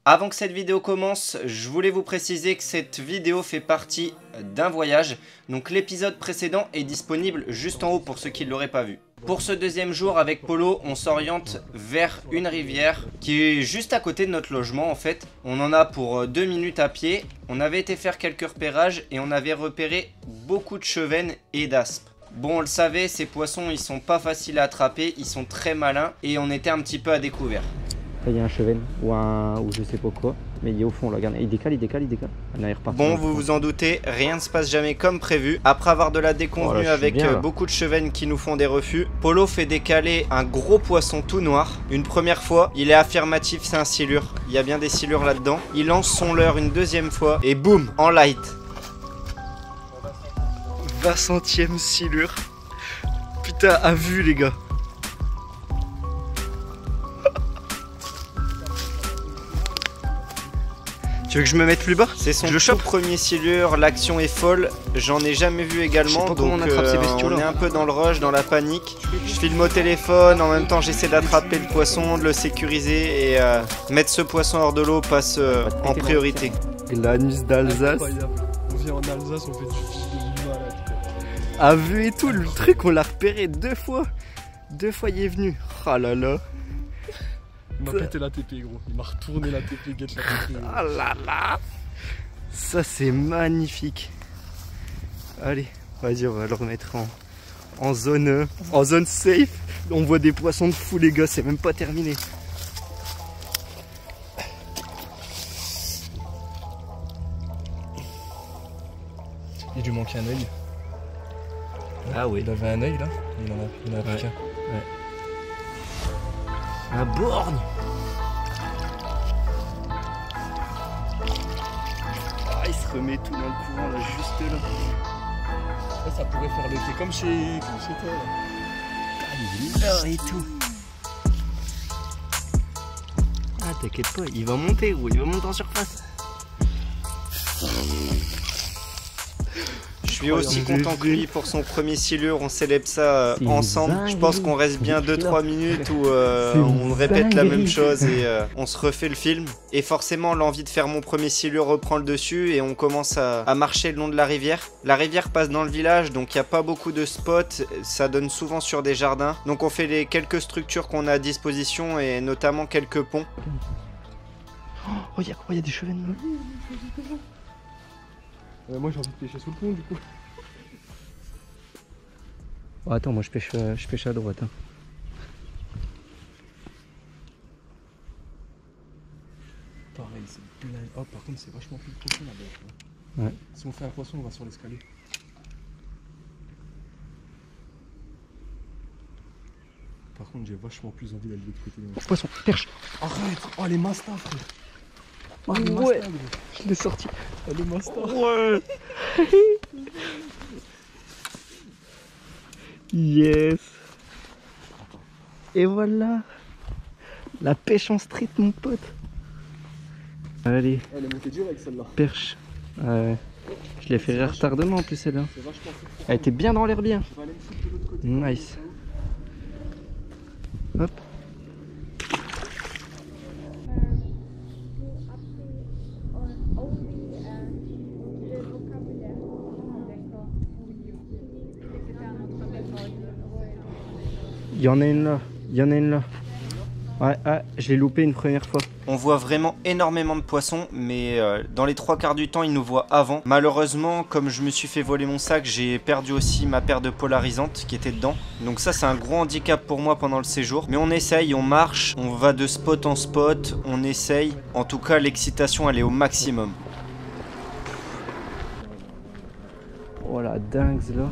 Avant que cette vidéo commence, je voulais vous préciser que cette vidéo fait partie d'un voyage. Donc l'épisode précédent est disponible juste en haut pour ceux qui ne l'auraient pas vu. Pour ce deuxième jour avec Polo, on s'oriente vers une rivière qui est juste à côté de notre logement en fait. On en a pour 2 minutes à pied. On avait été faire quelques repérages et on avait repéré beaucoup de chevennes et d'aspes. Bon, on le savait, ces poissons ils sont pas faciles à attraper, ils sont très malins et on était un petit peu à découvert. Il y a un chevenne ou je sais pas quoi, mais il est au fond là, regarde, il décale. Bon, vous vous en doutez, rien ne se passe jamais comme prévu. Après avoir de la déconvenue avec beaucoup de chevennes qui nous font des refus, Polo fait décaler un gros poisson tout noir. Une première fois, il est affirmatif, c'est un silure. Il y a bien des silures là-dedans. Il lance son leurre une deuxième fois et boum, en light. 20 centièmes silure. Putain, à vue les gars. Tu veux que je me mette plus bas? C'est son tout premier silure, l'action est folle, j'en ai jamais vu également, donc on est un peu dans le rush, dans la panique. Je filme au téléphone, en même temps j'essaie d'attraper le poisson, de le sécuriser et mettre ce poisson hors de l'eau passe en priorité. L'anus d'Alsace. On vient en Alsace, on fait du fils de malade. À vue et tout, le truc on l'a repéré 2 fois. 2 fois il est venu. Oh là là. Il m'a pété la TP gros, il m'a retourné la TP, guette la TP. Ah là là. Ça c'est magnifique. Allez, vas-y, on va le remettre en zone safe. On voit des poissons de fou les gars, c'est même pas terminé. Il lui manquait un œil. Ah oui. Il avait un œil là, il en a pris qu'un. Ouais. Un borgne. Ah, il se remet tout dans le courant là, juste là. Ça pourrait faire l'été comme chez toi là. Ah, il est là et tout. Ah, t'inquiète pas, il va monter gros, il va monter en surface. Je suis aussi content que lui pour son premier silure, on célèbre ça ensemble. Je pense qu'on reste bien 2-3 minutes où on répète la même chose et on se refait le film. Et forcément l'envie de faire mon premier silure reprend le dessus et on commence à marcher le long de la rivière. La rivière passe dans le village donc il n'y a pas beaucoup de spots, ça donne souvent sur des jardins. Donc on fait les quelques structures qu'on a à disposition et notamment quelques ponts. Oh, il y a des chevennes. Moi j'ai envie de pêcher sous le pont du coup. Oh, attends, moi je pêche à droite. Hein. Pareil, c'est plein. Oh, par contre, c'est vachement plus de poisson là-bas. Ouais. Si on fait un poisson, on va sur l'escalier. Par contre, j'ai vachement plus envie d'aller de l'autre côté. Poisson, perche. Arrête! Oh, les mastas, frère! Oh, les ouais, mastas, je l'ai sorti. oh, les mastas! Ouais. Yes. Et voilà. La pêche en street, mon pote. Allez. Elle est montée dure avec celle-là. Perche. Ouais. Je l'ai fait retardement en plus celle-là. Elle était bien dans l'air bien. Nice. Hop. Il y en a une là. Il y en a une là. Ouais, je l'ai loupé une première fois. On voit vraiment énormément de poissons, mais dans les 3 quarts du temps, ils nous voient avant. Malheureusement, comme je me suis fait voler mon sac, j'ai perdu aussi ma paire de polarisantes qui était dedans. Donc ça, c'est un gros handicap pour moi pendant le séjour. Mais on essaye, on marche, on va de spot en spot, on essaye. En tout cas, l'excitation, elle est au maximum. Oh la dingue là.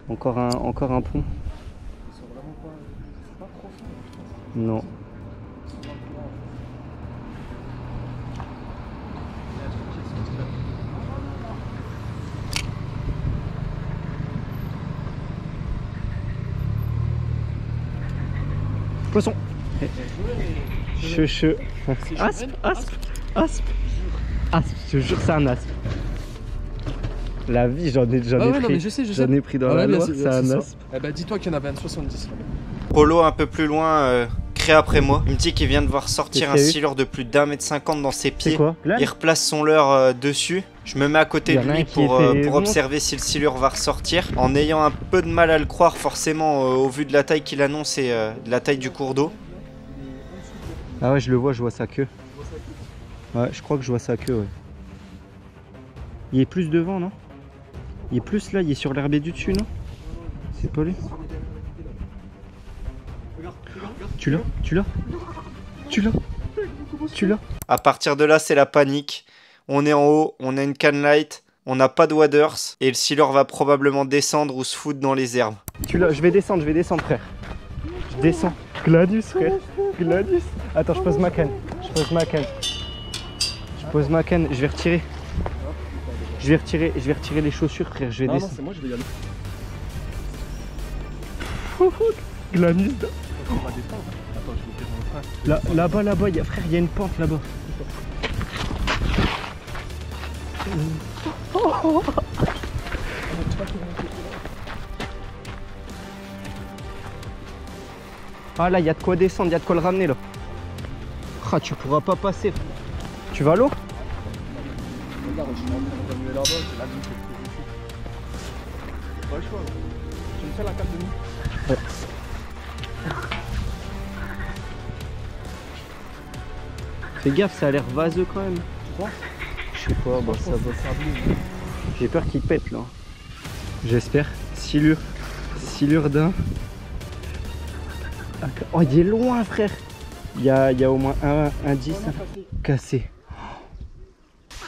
Encore un pont. Non. Poisson. Che. Aspe. Je te jure, c'est un aspe. La vie, j'en ai pris. Non, mais je sais. J'en ai pris dans la Loire, c'est un aspe. Eh bah dis-toi qu'il y en avait un 70. Polo un peu plus loin discret après moi. Il me dit qu'il vient de voir sortir un Qu'est-ce qu'il y a eu silure de plus d'1,50 m dans ses C'est pieds. quoi? Il replace son leurre dessus. Je me mets à côté Il y de en a lui un qui pour était bon. observer si le silure va ressortir. En ayant un peu de mal à le croire forcément au vu de la taille qu'il annonce et de la taille du cours d'eau. Ah ouais, je le vois, je vois sa queue. Ouais, je crois que je vois sa queue, ouais. Il est plus devant, non? Il est plus là, il est sur l'herbe du dessus, non? C'est pas lui? Tu l'as? Tu l'as? Tu l'as? Tu l'as? À partir de là, c'est la panique. On est en haut, on a une can light, on n'a pas de waders et le silure va probablement descendre ou se foutre dans les herbes. Tu l'as? Je vais descendre, frère. Je descends. Gladius, frère. Gladius. Attends, je pose ma canne. Je pose ma canne. Je pose ma canne. Je vais retirer. Je vais retirer les chaussures, frère. Je vais Non, descendre. c'est moi, je vais y aller. Gladius. On va descendre. Attends, je vais ouvrir mon frein. Là-bas, frère, il y a une pente là-bas. Ah là, il y a de quoi descendre, il y a de quoi le ramener là. Ah, tu pourras pas passer. Tu vas à l'eau? Regarde, je suis en train de là-bas, c'est la vie que je fais ici. Pas le choix. Tu me fais la carte de nuit? Ouais. Fais gaffe, ça a l'air vaseux quand même. Tu crois? Je sais pas, bah ça va. Sablé. J'ai peur qu'il pète là. J'espère. Silure d'un. Oh, il est loin, frère. Il y a au moins un 10 cassé.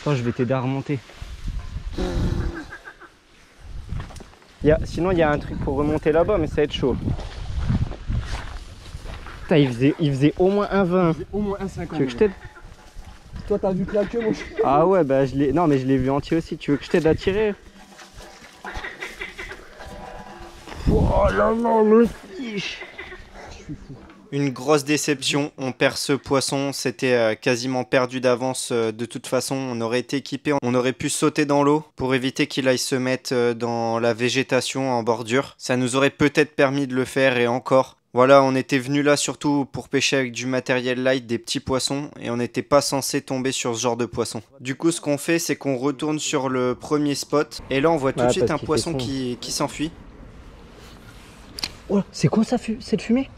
Attends, je vais t'aider à remonter. Sinon, il y a un truc pour remonter là-bas, mais ça va être chaud. Putain, il faisait au moins un 20. Au moins un 50. Tu veux que je t'aide? Toi, t'as vu que la queue, moi je... Ah ouais, bah je l'ai. Non, mais je l'ai vu entier aussi. Tu veux que je t'aide à tirer? Oh là là, le fiche. Une grosse déception, on perd ce poisson, c'était quasiment perdu d'avance de toute façon, on aurait été équipé, on aurait pu sauter dans l'eau pour éviter qu'il aille se mettre dans la végétation en bordure. Ça nous aurait peut-être permis de le faire et encore. Voilà, on était venu là surtout pour pêcher avec du matériel light, des petits poissons, et on n'était pas censé tomber sur ce genre de poisson. Du coup, ce qu'on fait, c'est qu'on retourne sur le premier spot, et là on voit tout de suite un poisson qui s'enfuit. Oh, c'est quoi ça, cette fumée?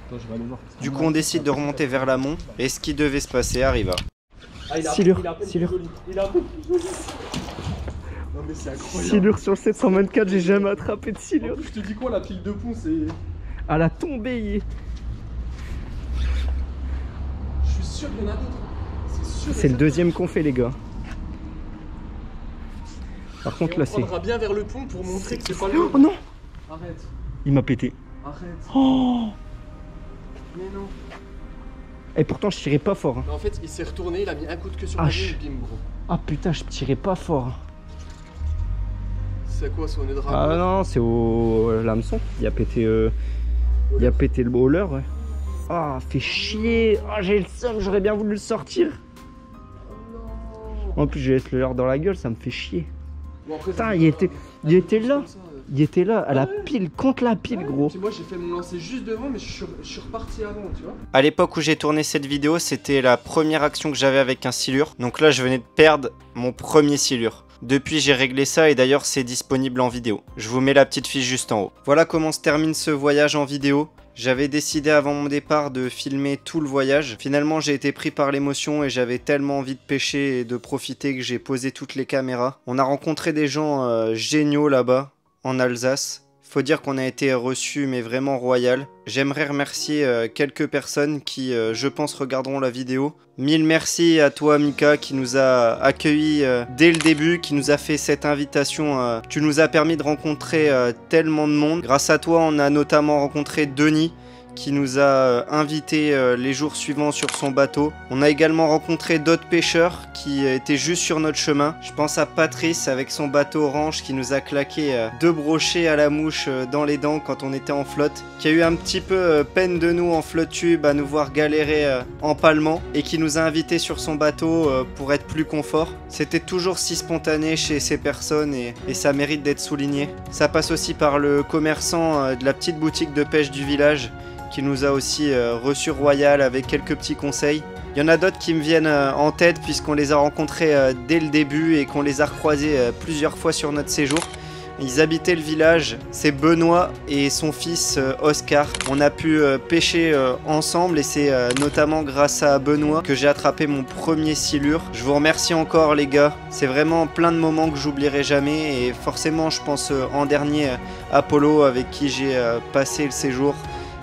Attends, je vais aller voir. Du coup, on décide de remonter vers l'amont, et ce qui devait se passer arriva. Ah, Silure. Il a non mais c'est incroyable. Silure sur le 724, j'ai jamais attrapé de silure. Je te dis quoi, la pile de pont, c'est... À la tombée. Je suis sûr qu'il y en a d'autres. C'est sûr. C'est le deuxième qu'on fait, les gars. Par contre, là, c'est... On prendra bien vers le pont pour montrer que c'est pas le... Oh non! Arrête. Il m'a pété. Arrête. Oh! Mais non. Et pourtant, je tirais pas fort. Hein. Mais en fait, il s'est retourné, il a mis un coup de queue sur la ligne, bim, gros. Ah putain, je tirais pas fort. C'est quoi, c'est au nez de rameau? Ah non, c'est au l'hameçon. Il a pété le bowler, ouais. Ah, fait chier. Ah, j'ai le seum, j'aurais bien voulu le sortir. En plus, je laisse le leurre dans la gueule, ça me fait chier. Bon, après, Putain, il était là. Il était là, à la pile, contre la pile, gros. Moi, j'ai fait mon lancer juste devant, mais je suis reparti avant, tu vois. À l'époque où j'ai tourné cette vidéo, c'était la première action que j'avais avec un silure. Donc là, je venais de perdre mon premier silure. Depuis, j'ai réglé ça et d'ailleurs, c'est disponible en vidéo. Je vous mets la petite fiche juste en haut. Voilà comment se termine ce voyage en vidéo. J'avais décidé avant mon départ de filmer tout le voyage. Finalement, j'ai été pris par l'émotion et j'avais tellement envie de pêcher et de profiter que j'ai posé toutes les caméras. On a rencontré des gens géniaux là-bas, en Alsace. Faut dire qu'on a été reçus mais vraiment royal. J'aimerais remercier quelques personnes qui, je pense, regarderont la vidéo. Mille merci à toi Mika qui nous a accueillis dès le début, qui nous a fait cette invitation. Tu nous as permis de rencontrer tellement de monde. Grâce à toi, on a notamment rencontré Denis qui nous a invités les jours suivants sur son bateau. On a également rencontré d'autres pêcheurs qui étaient juste sur notre chemin. Je pense à Patrice avec son bateau orange qui nous a claqué 2 brochets à la mouche dans les dents quand on était en flotte, qui a eu un petit peu peine de nous en flotte tube à nous voir galérer en palmant et qui nous a invités sur son bateau pour être plus confort. C'était toujours si spontané chez ces personnes et ça mérite d'être souligné. Ça passe aussi par le commerçant de la petite boutique de pêche du village qui nous a aussi reçu royal avec quelques petits conseils. Il y en a d'autres qui me viennent en tête puisqu'on les a rencontrés dès le début et qu'on les a recroisés plusieurs fois sur notre séjour. Ils habitaient le village, c'est Benoît et son fils Oscar. On a pu pêcher ensemble et c'est notamment grâce à Benoît que j'ai attrapé mon premier silure. Je vous remercie encore les gars, c'est vraiment plein de moments que j'oublierai jamais et forcément je pense en dernier à Polo avec qui j'ai passé le séjour.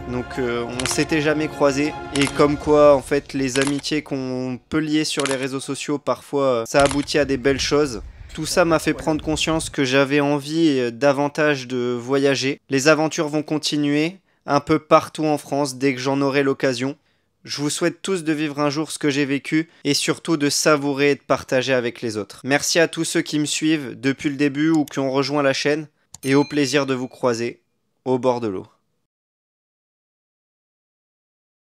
Donc on s'était jamais croisés et comme quoi en fait les amitiés qu'on peut lier sur les réseaux sociaux parfois ça aboutit à des belles choses. Tout ça m'a fait prendre conscience que j'avais envie davantage de voyager. Les aventures vont continuer un peu partout en France dès que j'en aurai l'occasion. Je vous souhaite tous de vivre un jour ce que j'ai vécu et surtout de savourer et de partager avec les autres. Merci à tous ceux qui me suivent depuis le début ou qui ont rejoint la chaîne et au plaisir de vous croiser au bord de l'eau.